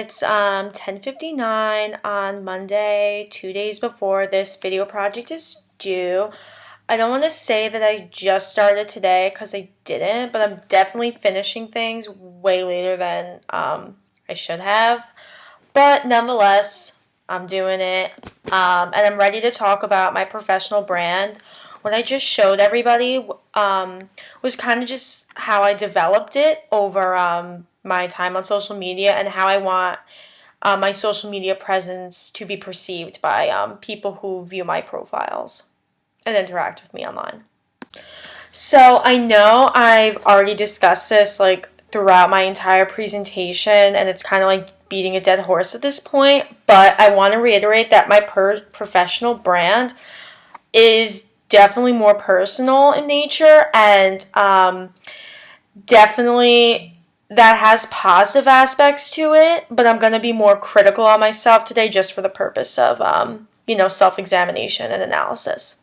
It's 10:59 on Monday, 2 days before this video project is due. I don't want to say that I just started today because I didn't, but I'm definitely finishing things way later than I should have. But nonetheless, I'm doing it. And I'm ready to talk about my professional brand. What I just showed everybody was kind of just how I developed it over my time on social media and how I want my social media presence to be perceived by people who view my profiles and interact with me online. So I know I've already discussed this like throughout my entire presentation, and it's kind of like beating a dead horse at this point, but I want to reiterate that my professional brand is definitely more personal in nature, and definitely that has positive aspects to it, but I'm going to be more critical on myself today just for the purpose of, self-examination and analysis.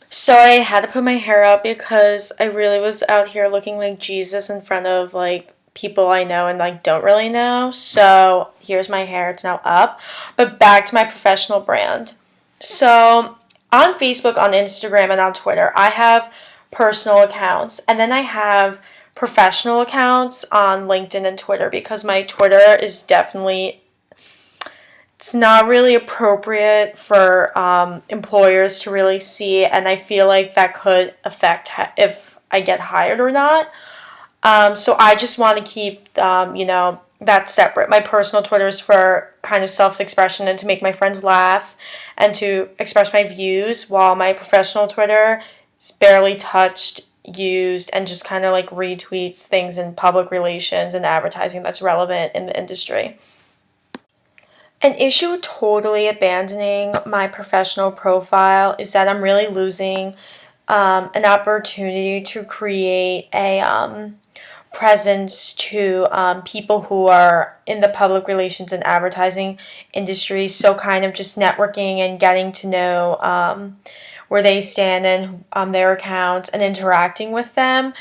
So I had to put my hair up because I really was out here looking like Jesus in front of like people I know and like don't really know. So here's my hair, it's now up. But back to my professional brand. So on Facebook, on Instagram, and on Twitter, I have personal accounts, and then I have professional accounts on LinkedIn and Twitter because my Twitter is definitely, it's not really appropriate for employers to really see, and I feel like that could affect if I get hired or not. So I just want to keep, that separate. My personal Twitter is for kind of self-expression and to make my friends laugh and to express my views, while my professional Twitter is barely touched, used, and just kind of like retweets things in public relations and advertising that's relevant in the industry. An issue with totally abandoning my professional profile is that I'm really losing an opportunity to create a presence to people who are in the public relations and advertising industry. So kind of just networking and getting to know where they stand and their accounts and interacting with them.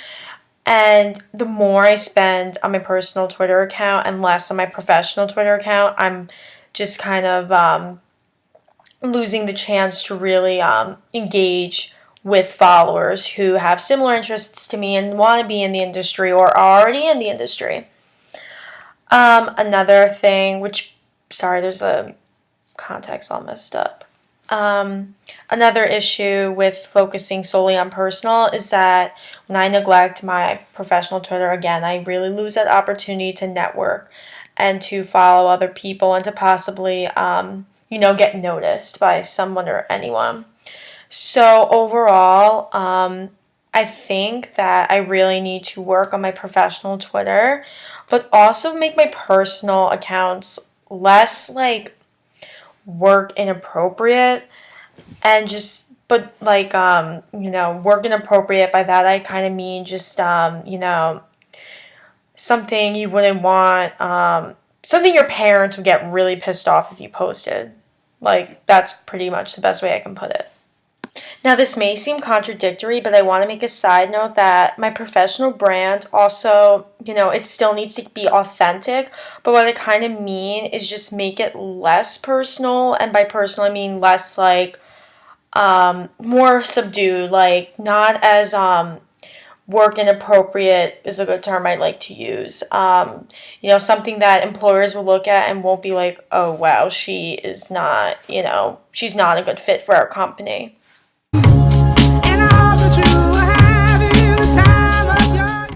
And the more I spend on my personal Twitter account and less on my professional Twitter account, I'm just kind of losing the chance to really engage with followers who have similar interests to me and want to be in the industry or are already in the industry. Another thing, there's a context all messed up. Another issue with focusing solely on personal is that when I neglect my professional Twitter, again, I really lose that opportunity to network and to follow other people and to possibly, get noticed by someone or anyone. So overall, I think that I really need to work on my professional Twitter, but also make my personal accounts less like work inappropriate and just, but like, work inappropriate, by that I kind of mean just, something you wouldn't want, something your parents would get really pissed off if you posted. Like, that's pretty much the best way I can put it. Now, this may seem contradictory, but I want to make a side note that my professional brand also, it still needs to be authentic, but what I kind of mean is just make it less personal, and by personal I mean less like, more subdued, like not as, work inappropriate is a good term I'd like to use. Something that employers will look at and won't be like, oh wow, she is not, she's not a good fit for our company.